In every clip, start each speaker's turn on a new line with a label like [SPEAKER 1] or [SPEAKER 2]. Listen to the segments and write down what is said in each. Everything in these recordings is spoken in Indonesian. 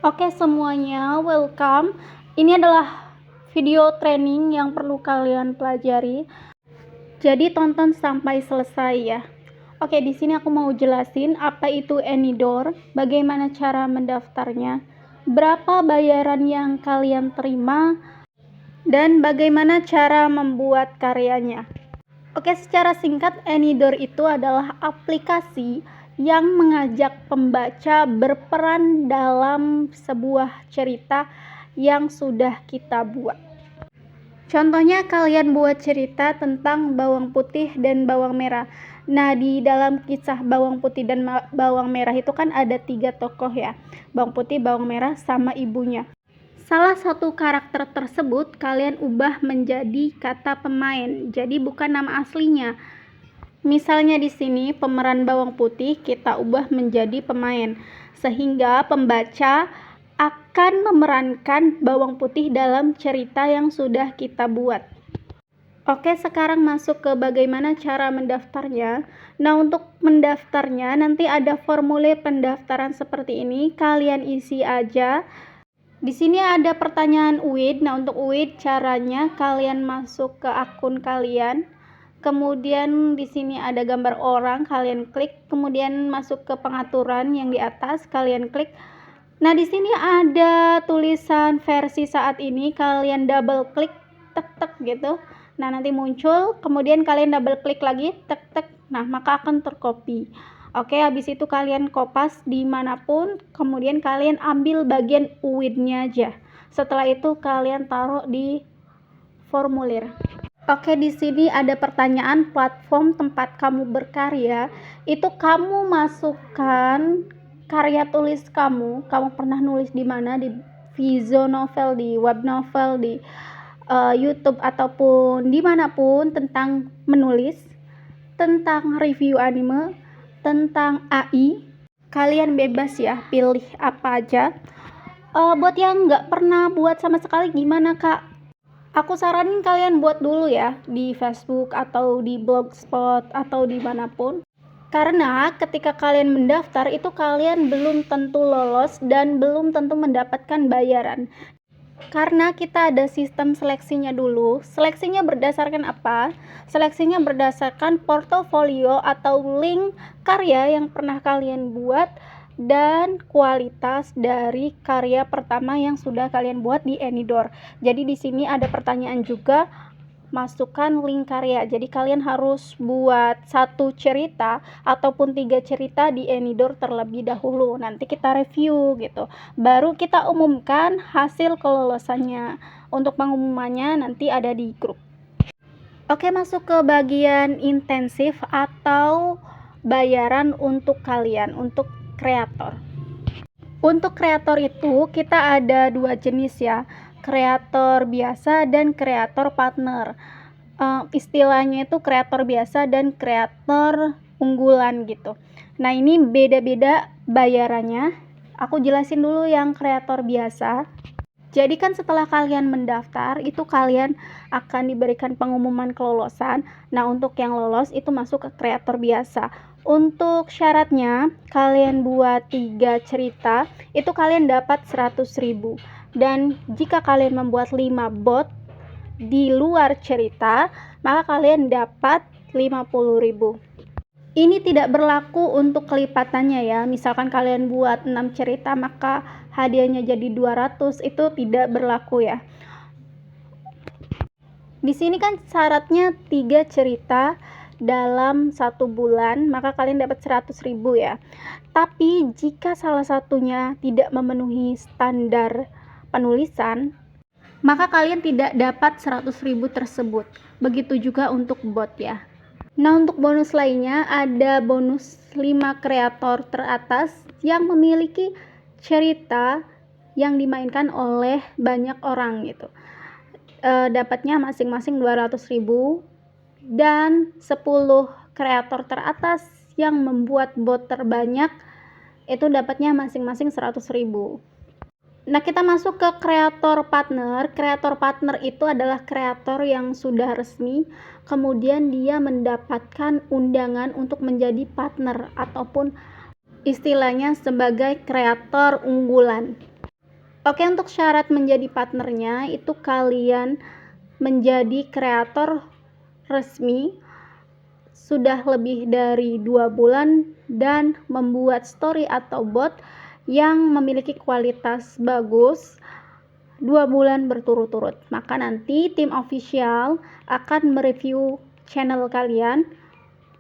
[SPEAKER 1] Oke semuanya, welcome. Ini adalah video training yang perlu kalian pelajari. Jadi tonton sampai selesai ya. Oke, di sini aku mau jelasin apa itu Anydor, bagaimana cara mendaftarnya, berapa bayaran yang kalian terima, dan bagaimana cara membuat karyanya. Oke, secara singkat, Anydor itu adalah aplikasi yang mengajak pembaca berperan dalam sebuah cerita yang sudah kita buat. Contohnya kalian buat cerita tentang bawang putih dan bawang merah. Nah, di dalam kisah bawang putih dan bawang merah itu kan ada 3 tokoh ya. Bawang putih, bawang merah, sama ibunya. Salah satu karakter tersebut kalian ubah menjadi kata pemain. Jadi bukan nama aslinya. Misalnya di sini pemeran bawang putih kita ubah menjadi pemain, sehingga pembaca akan memerankan bawang putih dalam cerita yang sudah kita buat. Oke, sekarang masuk ke bagaimana cara mendaftarnya. Nah, untuk mendaftarnya nanti ada formulir pendaftaran seperti ini, kalian isi aja. Di sini ada pertanyaan UID. Nah, untuk UID caranya kalian masuk ke akun kalian. Kemudian di sini ada gambar orang, kalian klik, kemudian masuk ke pengaturan yang di atas, kalian klik. Nah, di sini ada tulisan versi saat ini, kalian double klik, tek gitu. Nah, nanti muncul, kemudian kalian double klik lagi, tek. Nah, maka akan tercopy. Oke, habis itu kalian kopas dimanapun, kemudian kalian ambil bagian UID-nya aja. Setelah itu kalian taruh di formulir. Oke, di sini ada pertanyaan platform tempat kamu berkarya. Itu kamu masukkan karya tulis kamu pernah nulis di mana, di visual novel, di web novel, di YouTube ataupun dimanapun, tentang menulis, tentang review anime, tentang AI. Kalian bebas ya, pilih apa aja. Buat yang nggak pernah buat sama sekali gimana kak? Aku saranin kalian buat dulu ya di Facebook atau di Blogspot atau dimanapun. Karena ketika kalian mendaftar itu kalian belum tentu lolos dan belum tentu mendapatkan bayaran. Karena kita ada sistem seleksinya dulu. Seleksinya berdasarkan apa? Seleksinya berdasarkan portofolio atau link karya yang pernah kalian buat dan kualitas dari karya pertama yang sudah kalian buat di Anydor. Jadi di sini ada pertanyaan juga, masukkan link karya. Jadi kalian harus buat 1 cerita ataupun 3 cerita di Anydor terlebih dahulu. Nanti kita review gitu. Baru kita umumkan hasil kelolosannya. Untuk pengumumannya nanti ada di grup. Oke, masuk ke bagian intensif atau bayaran untuk kalian, untuk kreator. Untuk kreator itu kita ada 2 jenis ya, kreator biasa dan kreator partner. Istilahnya itu kreator biasa dan kreator unggulan gitu. Nah, ini beda-beda bayarannya. Aku jelasin dulu yang kreator biasa. Jadi kan setelah kalian mendaftar itu kalian akan diberikan pengumuman kelolosan. Nah, untuk yang lolos itu masuk ke kreator biasa. Untuk syaratnya kalian buat 3 cerita itu kalian dapat 100.000. Dan jika kalian membuat 5 bot di luar cerita, maka kalian dapat 50.000. Ini tidak berlaku untuk kelipatannya ya. Misalkan kalian buat 6 cerita maka hadiahnya jadi 200, itu tidak berlaku ya. Di sini kan syaratnya 3 cerita dalam 1 bulan, maka kalian dapat 100.000 ya. Tapi jika salah satunya tidak memenuhi standar penulisan, maka kalian tidak dapat 100.000 tersebut. Begitu juga untuk bot ya. Nah, untuk bonus lainnya ada bonus 5 kreator teratas yang memiliki cerita yang dimainkan oleh banyak orang gitu. Dapatnya masing-masing 200.000, dan 10 kreator teratas yang membuat bot terbanyak itu dapatnya masing-masing 100.000. Nah, kita masuk ke kreator partner. Kreator partner itu adalah kreator yang sudah resmi, kemudian dia mendapatkan undangan untuk menjadi partner ataupun istilahnya sebagai kreator unggulan. Oke, untuk syarat menjadi partnernya itu kalian menjadi kreator resmi sudah lebih dari 2 bulan dan membuat story atau bot yang memiliki kualitas bagus 2 bulan berturut-turut. Maka nanti tim official akan mereview channel kalian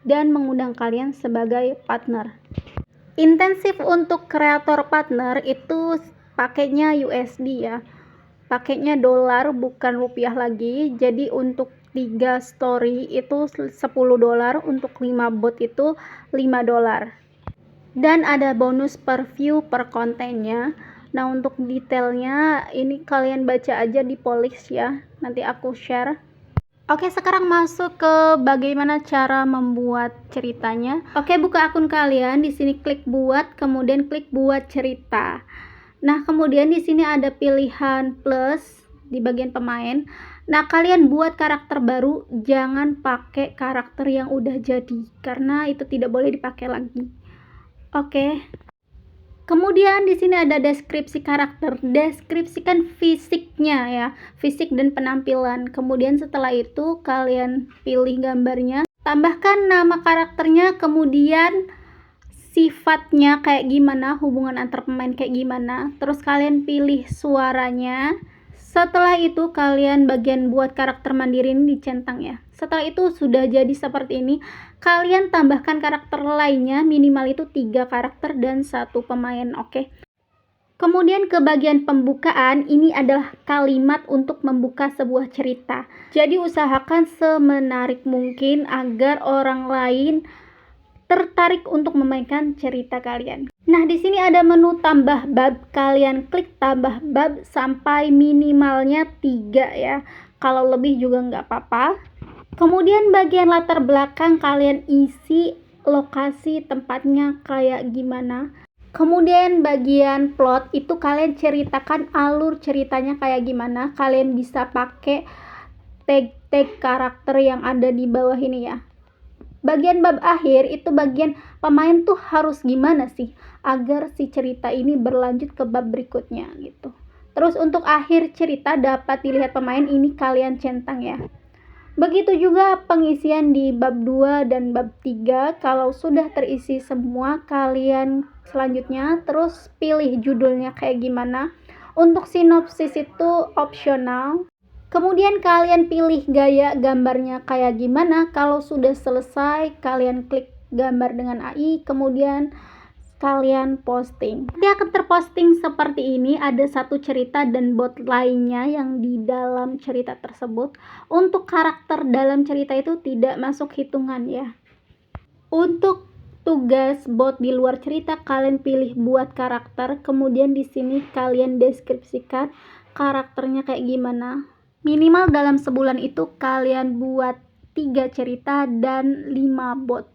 [SPEAKER 1] dan mengundang kalian sebagai partner. Intensif untuk kreator partner itu pakainya USD ya, pakainya dolar bukan rupiah lagi. Jadi untuk 3 story itu $10, untuk 5 bot itu $5, dan ada bonus per view per kontennya. Nah, untuk detailnya ini kalian baca aja di Polish ya, nanti aku share. Oke, sekarang masuk ke bagaimana cara membuat ceritanya. Oke, buka akun kalian, di sini klik buat, kemudian klik buat cerita. Nah, kemudian di sini ada pilihan plus di bagian pemain. Nah, kalian buat karakter baru, jangan pakai karakter yang udah jadi karena itu tidak boleh dipakai lagi. Oke. Kemudian di sini ada deskripsi karakter, deskripsikan fisiknya ya, fisik dan penampilan. Kemudian setelah itu kalian pilih gambarnya, tambahkan nama karakternya, kemudian sifatnya kayak gimana, hubungan antar pemain kayak gimana. Terus kalian pilih suaranya. Setelah itu kalian bagian buat karakter mandiri ini dicentang ya. Setelah itu sudah jadi seperti ini. Kalian tambahkan karakter lainnya, minimal itu 3 karakter dan 1 pemain, oke. Kemudian ke bagian pembukaan, ini adalah kalimat untuk membuka sebuah cerita. Jadi usahakan semenarik mungkin agar orang lain tertarik untuk memainkan cerita kalian. Nah, di sini ada menu tambah bab. Kalian klik tambah bab sampai minimalnya 3 ya. Kalau lebih juga nggak apa-apa. Kemudian bagian latar belakang kalian isi lokasi tempatnya kayak gimana. Kemudian bagian plot itu kalian ceritakan alur ceritanya kayak gimana. Kalian bisa pakai tag karakter yang ada di bawah ini ya. Bagian bab akhir itu bagian pemain tuh harus gimana sih agar si cerita ini berlanjut ke bab berikutnya gitu. Terus untuk akhir cerita dapat dilihat pemain, ini kalian centang ya. Begitu juga pengisian di bab 2 dan bab 3. Kalau sudah terisi semua, kalian selanjutnya terus pilih judulnya kayak gimana. Untuk sinopsis itu opsional. Kemudian kalian pilih gaya gambarnya kayak gimana. Kalau sudah selesai, kalian klik gambar dengan AI, kemudian kalian posting. Dia akan terposting seperti ini, ada satu cerita dan bot lainnya yang di dalam cerita tersebut. Untuk karakter dalam cerita itu tidak masuk hitungan ya. Untuk tugas bot di luar cerita, kalian pilih buat karakter, kemudian di sini kalian deskripsikan karakternya kayak gimana. Minimal dalam sebulan itu kalian buat 3 cerita dan 5 bot.